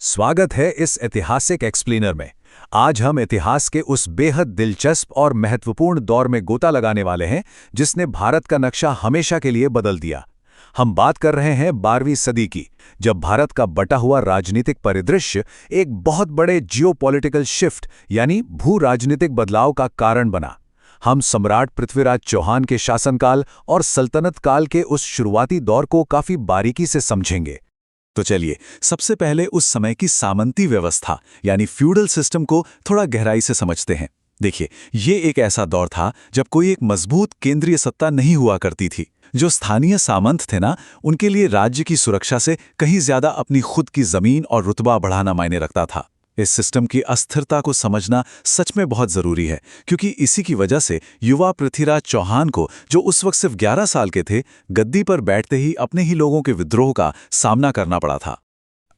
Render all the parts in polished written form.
स्वागत है इस ऐतिहासिक एक्सप्लेनर में। आज हम इतिहास के उस बेहद दिलचस्प और महत्वपूर्ण दौर में गोता लगाने वाले हैं जिसने भारत का नक्शा हमेशा के लिए बदल दिया। हम बात कर रहे हैं 12वीं सदी की, जब भारत का बटा हुआ राजनीतिक परिदृश्य एक बहुत बड़े जियोपॉलिटिकल शिफ्ट यानी भू राजनीतिक बदलाव का कारण बना। हम सम्राट पृथ्वीराज चौहान के शासनकाल और सल्तनत काल के उस शुरुआती दौर को काफी बारीकी से समझेंगे। तो चलिए सबसे पहले उस समय की सामंती व्यवस्था यानी फ्यूडल सिस्टम को थोड़ा गहराई से समझते हैं। देखिए, ये एक ऐसा दौर था जब कोई एक मजबूत केंद्रीय सत्ता नहीं हुआ करती थी। जो स्थानीय सामंत थे ना, उनके लिए राज्य की सुरक्षा से कहीं ज्यादा अपनी खुद की जमीन और रुतबा बढ़ाना मायने रखता था। इस सिस्टम की अस्थिरता को समझना सच में बहुत जरूरी है, क्योंकि इसी की वजह से युवा पृथ्वीराज चौहान को, जो उस वक्त सिर्फ 11 साल के थे, गद्दी पर बैठते ही अपने ही लोगों के विद्रोह का सामना करना पड़ा था।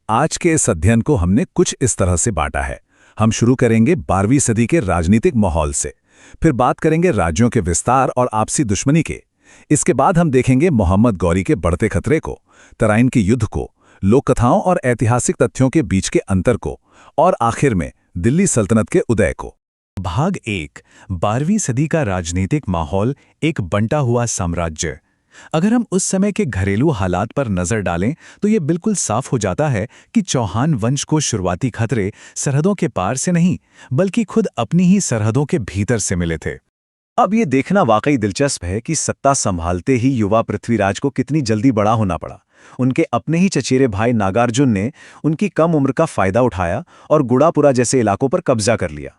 आज के इस अध्ययन को हमने कुछ इस तरह से बांटा है। हम शुरू करेंगे 12वीं सदी के राजनीतिक माहौल से, फिर बात करेंगे राज्यों के विस्तार और आपसी दुश्मनी के। इसके बाद हम देखेंगे मोहम्मद गौरी के बढ़ते खतरे को, तराइन के युद्ध को, लोक कथाओं और ऐतिहासिक तथ्यों के बीच के अंतर को, और आखिर में दिल्ली सल्तनत के उदय को। भाग 1, 12वीं सदी का राजनीतिक माहौल, एक बंटा हुआ साम्राज्य। अगर हम उस समय के घरेलू हालात पर नजर डालें तो ये बिल्कुल साफ हो जाता है कि चौहान वंश को शुरुआती खतरे सरहदों के पार से नहीं, बल्कि खुद अपनी ही सरहदों के भीतर से मिले थे। अब ये देखना वाकई दिलचस्प है कि सत्ता संभालते ही युवा पृथ्वीराज को कितनी जल्दी बड़ा होना पड़ा। उनके अपने ही चचेरे भाई नागार्जुन ने उनकी कम उम्र का फायदा उठाया और गुड़ापुरा जैसे इलाकों पर कब्जा कर लिया।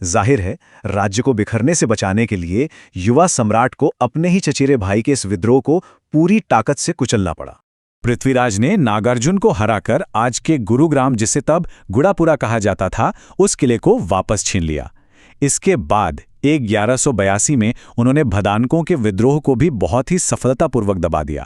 जाहिर है, राज्य को बिखरने से बचाने के लिए युवा सम्राट को अपने ही चचेरे भाई के इस विद्रोह को पूरी ताकत से कुचलना पड़ा। पृथ्वीराज ने नागार्जुन को हराकर आज के गुरुग्राम, जिसे तब गुड़ापुरा कहा जाता था, उस किले को वापस छीन लिया। इसके बाद 1182 में उन्होंने भदानकों के विद्रोह को भी बहुत ही सफलतापूर्वक दबा दिया।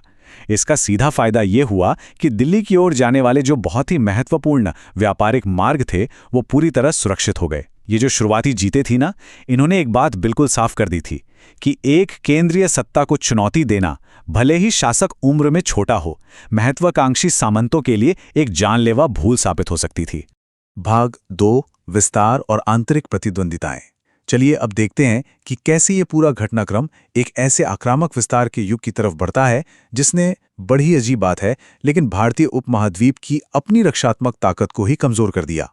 इसका सीधा फायदा ये हुआ कि दिल्ली की ओर जाने वाले जो बहुत ही महत्वपूर्ण व्यापारिक मार्ग थे, वो पूरी तरह सुरक्षित हो गए। ये जो शुरुआती जीते थी ना, इन्होंने एक बात बिल्कुल साफ कर दी थी कि एक केंद्रीय सत्ता को चुनौती देना, भले ही शासक उम्र में छोटा हो, महत्वाकांक्षी सामंतों के लिए एक जानलेवा भूल साबित हो सकती थी। भाग 2, विस्तार और आंतरिक प्रतिद्वंदिताएं। चलिए अब देखते हैं कि कैसे ये पूरा घटनाक्रम एक ऐसे आक्रामक विस्तार के युग की तरफ बढ़ता है जिसने, बड़ी अजीब बात है, लेकिन भारतीय उपमहाद्वीप की अपनी रक्षात्मक ताकत को ही कमजोर कर दिया।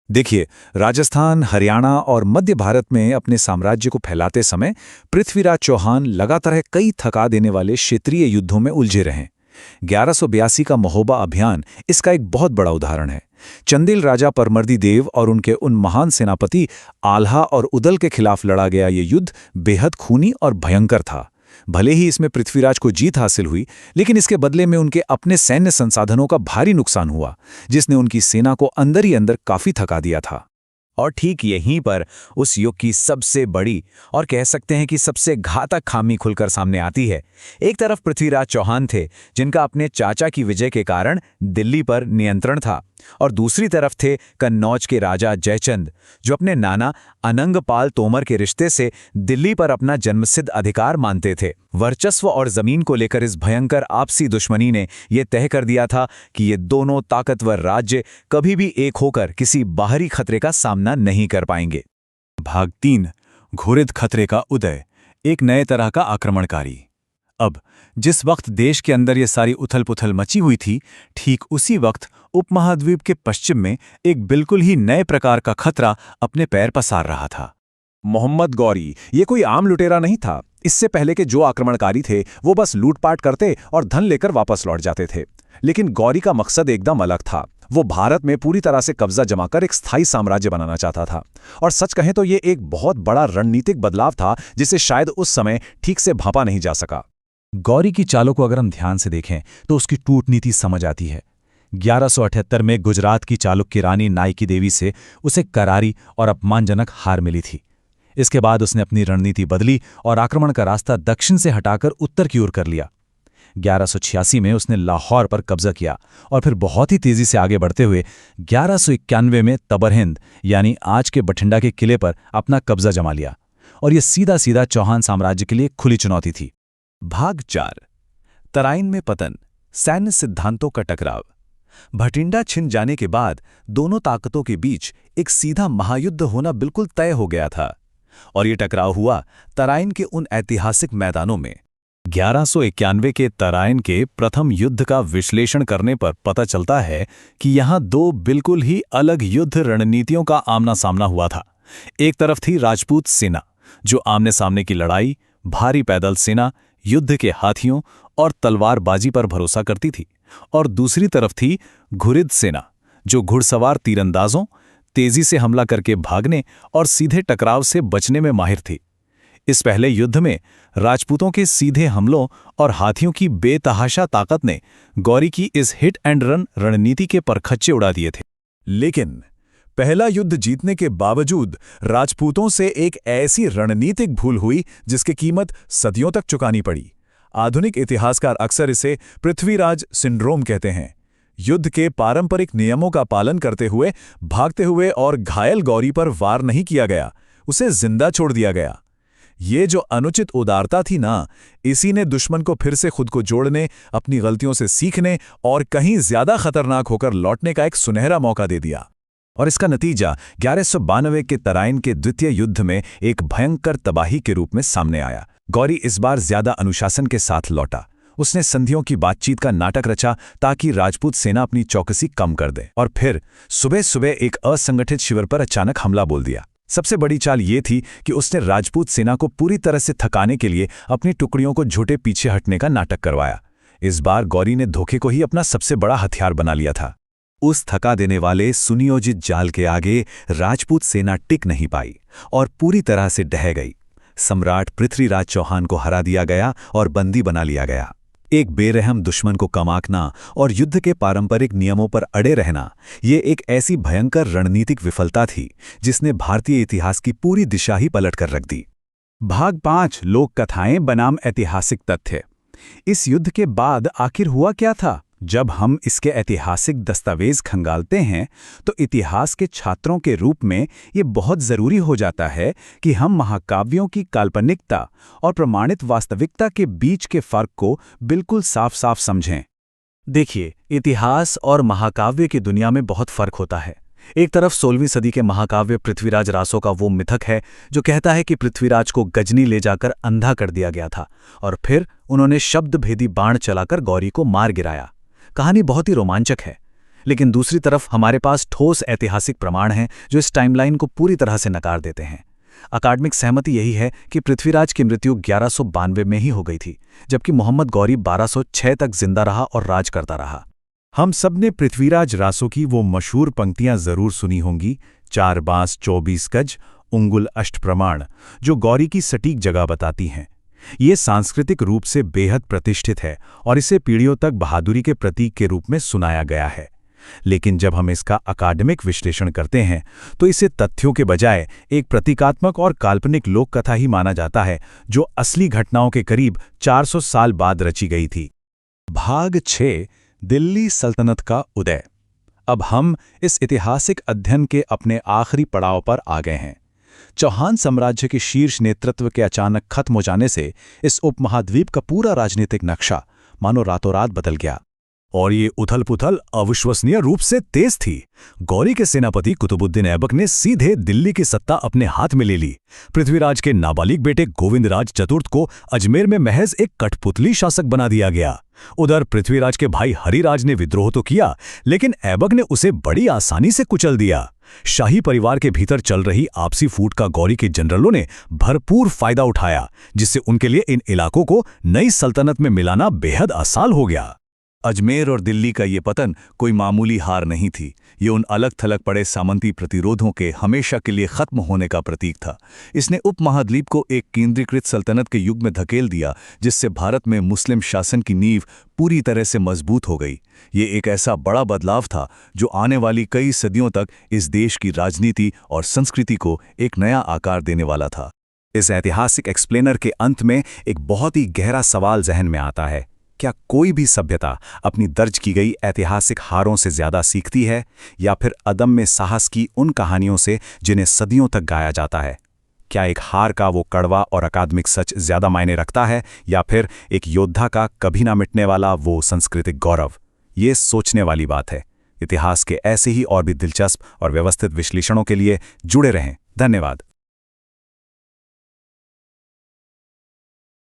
देखिए, राजस्थान, हरियाणा और मध्य भारत में अपने साम्राज्य को फैलाते समय पृथ्वीराज चौहान लगातार कई थका देने वाले क्षेत्रीय युद्धों में उलझे रहे। 1182 का महोबा अभियान इसका एक बहुत बड़ा उदाहरण है। चंदेल राजा परमर्दी देव और उनके उन महान सेनापति आल्हा और उदल के खिलाफ लड़ा गया ये युद्ध बेहद खूनी और भयंकर था। भले ही इसमें पृथ्वीराज को जीत हासिल हुई, लेकिन इसके बदले में उनके अपने सैन्य संसाधनों का भारी नुकसान हुआ, जिसने उनकी सेना को अंदर ही अंदर काफी थका दिया था। और ठीक यहीं पर उस युग की सबसे बड़ी और कह सकते हैं कि सबसे घातक खामी खुलकर सामने आती है। एक तरफ पृथ्वीराज चौहान थे, जिनका अपने चाचा की विजय के कारण दिल्ली पर नियंत्रण था, और दूसरी तरफ थे कन्नौज के राजा जयचंद, जो अपने नाना अनंगपाल तोमर के रिश्ते से दिल्ली पर अपना जन्मसिद्ध अधिकार मानते थे। वर्चस्व और जमीन को लेकर इस भयंकर आपसी दुश्मनी ने यह तय कर दिया था कि ये दोनों ताकतवर राज्य कभी भी एक होकर किसी बाहरी खतरे का सामना नहीं कर पाएंगे। भाग 3, घोरित खतरे का उदय, एक नए तरह का आक्रमणकारी। अब जिस वक्त देश के अंदर ये सारी उथल पुथल मची हुई थी, ठीक उसी वक्त उपमहाद्वीप के पश्चिम में एक बिल्कुल ही नए प्रकार का खतरा अपने पैर पसार रहा था। मोहम्मद गौरी ये कोई आम लुटेरा नहीं था। इससे पहले के जो आक्रमणकारी थे वो बस लूटपाट करते और धन लेकर वापस लौट जाते थे, लेकिन गौरी का मकसद एकदम अलग था। वो भारत में पूरी तरह से कब्जा जमाकर एक स्थायी साम्राज्य बनाना चाहता था, और सच कहें तो ये एक बहुत बड़ा रणनीतिक बदलाव था जिसे शायद उस समय ठीक से भांपा नहीं जा सका। गौरी की चालों को अगर हम ध्यान से देखें तो उसकी टूटनीति समझ आती है। 1178 में गुजरात की चालुक्य रानी नायकी देवी से उसे करारी और अपमानजनक हार मिली थी। इसके बाद उसने अपनी रणनीति बदली और आक्रमण का रास्ता दक्षिण से हटाकर उत्तर की ओर कर लिया। 1186 में उसने लाहौर पर कब्जा किया और फिर बहुत ही तेजी से आगे बढ़ते हुए 1191 में तबरहिंद यानी आज के बठिंडा के किले पर अपना कब्जा जमा लिया, और यह सीधा सीधा चौहान साम्राज्य के लिए खुली चुनौती थी। भाग 4, तराइन में पतन, सैन्य सिद्धांतों का टकराव। भटिंडा छिन जाने के बाद दोनों ताकतों के बीच एक सीधा महायुद्ध होना बिल्कुल तय हो गया था, और ये टकराव हुआ तराइन के उन ऐतिहासिक मैदानों में। 1191 के तराइन के प्रथम युद्ध का विश्लेषण करने पर पता चलता है कि यहाँ दो बिल्कुल ही अलग युद्ध रणनीतियों का आमना सामना हुआ था। एक तरफ थी राजपूत सेना, जो आमने सामने की लड़ाई, भारी पैदल सेना, युद्ध के हाथियों और तलवारबाजी पर भरोसा करती थी, और दूसरी तरफ थी घुरिद सेना, जो घुड़सवार तीरंदाजों, तेजी से हमला करके भागने और सीधे टकराव से बचने में माहिर थी। इस पहले युद्ध में राजपूतों के सीधे हमलों और हाथियों की बेतहाशा ताकत ने गौरी की इस हिट एंड रन रणनीति के परखच्चे उड़ा दिए थे। लेकिन पहला युद्ध जीतने के बावजूद राजपूतों से एक ऐसी रणनीतिक भूल हुई जिसकी कीमत सदियों तक चुकानी पड़ी। आधुनिक इतिहासकार अक्सर इसे पृथ्वीराज सिंड्रोम कहते हैं। युद्ध के पारंपरिक नियमों का पालन करते हुए भागते हुए और घायल गौरी पर वार नहीं किया गया, उसे जिंदा छोड़ दिया गया। ये जो अनुचित उदारता थी ना, इसी ने दुश्मन को फिर से खुद को जोड़ने, अपनी गलतियों से सीखने और कहीं ज्यादा खतरनाक होकर लौटने का एक सुनहरा मौका दे दिया। और इसका नतीजा 1192 के तराइन के द्वितीय युद्ध में एक भयंकर तबाही के रूप में सामने आया। गौरी इस बार ज्यादा अनुशासन के साथ लौटा। उसने संधियों की बातचीत का नाटक रचा ताकि राजपूत सेना अपनी चौकसी कम कर दे, और फिर सुबह सुबह एक असंगठित शिविर पर अचानक हमला बोल दिया। सबसे बड़ी चाल ये थी कि उसने राजपूत सेना को पूरी तरह से थकाने के लिए अपनी टुकड़ियों को झूठे पीछे हटने का नाटक करवाया। इस बार गौरी ने धोखे को ही अपना सबसे बड़ा हथियार बना लिया था। उस थका देने वाले सुनियोजित जाल के आगे राजपूत सेना टिक नहीं पाई और पूरी तरह से ढह गई। सम्राट पृथ्वीराज चौहान को हरा दिया गया और बंदी बना लिया गया। एक बेरहम दुश्मन को कम आंकना और युद्ध के पारंपरिक नियमों पर अड़े रहना, ये एक ऐसी भयंकर रणनीतिक विफलता थी जिसने भारतीय इतिहास की पूरी दिशा ही पलट कर रख दी। भाग 5 लोक कथाएं बनाम ऐतिहासिक तथ्य। इस युद्ध के बाद आखिर हुआ क्या था? जब हम इसके ऐतिहासिक दस्तावेज खंगालते हैं तो इतिहास के छात्रों के रूप में ये बहुत ज़रूरी हो जाता है कि हम महाकाव्यों की काल्पनिकता और प्रमाणित वास्तविकता के बीच के फ़र्क को बिल्कुल साफ साफ समझें। देखिए, इतिहास और महाकाव्य की दुनिया में बहुत फर्क होता है। एक तरफ 16वीं सदी के महाकाव्य पृथ्वीराज रासो का वो मिथक है जो कहता है कि पृथ्वीराज को गजनी ले जाकर अंधा कर दिया गया था और फिर उन्होंने शब्दभेदी बाण चलाकर गौरी को मार गिराया। कहानी बहुत ही रोमांचक है, लेकिन दूसरी तरफ हमारे पास ठोस ऐतिहासिक प्रमाण हैं जो इस टाइमलाइन को पूरी तरह से नकार देते हैं। अकादमिक सहमति यही है कि पृथ्वीराज की मृत्यु 1192 में ही हो गई थी, जबकि मोहम्मद गौरी 1206 तक जिंदा रहा और राज करता रहा। हम सब ने पृथ्वीराज रासो की वो मशहूर पंक्तियां जरूर सुनी होंगी, 4 बांस 24 गज उंगुल अष्ट प्रमाण, जो गौरी की सटीक जगह बताती हैं। ये सांस्कृतिक रूप से बेहद प्रतिष्ठित है और इसे पीढ़ियों तक बहादुरी के प्रतीक के रूप में सुनाया गया है। लेकिन जब हम इसका अकादमिक विश्लेषण करते हैं तो इसे तथ्यों के बजाय एक प्रतीकात्मक और काल्पनिक लोक कथा ही माना जाता है, जो असली घटनाओं के करीब 400 साल बाद रची गई थी। भाग 6 दिल्ली सल्तनत का उदय। अब हम इस ऐतिहासिक अध्ययन के अपने आखिरी पड़ाव पर आ गए हैं। चौहान साम्राज्य के शीर्ष नेतृत्व के अचानक खत्म हो जाने से इस उपमहाद्वीप का पूरा राजनीतिक नक्शा मानो रातों रात बदल गया। और ये उथल-पुथल अविश्वसनीय रूप से तेज थी। गौरी के सेनापति कुतुबुद्दीन ऐबक ने सीधे दिल्ली की सत्ता अपने हाथ में ले ली। पृथ्वीराज के नाबालिग बेटे गोविंदराज चतुर्थ को अजमेर में महज एक कठपुतली शासक बना दिया गया। उधर पृथ्वीराज के भाई हरिराज ने विद्रोह तो किया, लेकिन ऐबक ने उसे बड़ी आसानी से कुचल दिया। शाही परिवार के भीतर चल रही आपसी फूट का गौरी के जनरलों ने भरपूर फायदा उठाया, जिससे उनके लिए इन इलाकों को नई सल्तनत में मिलाना बेहद आसान हो गया। अजमेर और दिल्ली का ये पतन कोई मामूली हार नहीं थी। ये उन अलग थलग पड़े सामंती प्रतिरोधों के हमेशा के लिए खत्म होने का प्रतीक था। इसने उपमहाद्वीप को एक केंद्रीकृत सल्तनत के युग में धकेल दिया, जिससे भारत में मुस्लिम शासन की नींव पूरी तरह से मजबूत हो गई। ये एक ऐसा बड़ा बदलाव था जो आने वाली कई सदियों तक इस देश की राजनीति और संस्कृति को एक नया आकार देने वाला था। इस ऐतिहासिक एक्सप्लेनर के अंत में एक बहुत ही गहरा सवाल जहन में आता है। क्या कोई भी सभ्यता अपनी दर्ज की गई ऐतिहासिक हारों से ज्यादा सीखती है, या फिर अदम्य साहस की उन कहानियों से जिन्हें सदियों तक गाया जाता है? क्या एक हार का वो कड़वा और अकादमिक सच ज्यादा मायने रखता है, या फिर एक योद्धा का कभी ना मिटने वाला वो सांस्कृतिक गौरव? ये सोचने वाली बात है। इतिहास के ऐसे ही और भी दिलचस्प और व्यवस्थित विश्लेषणों के लिए जुड़े रहें। धन्यवाद।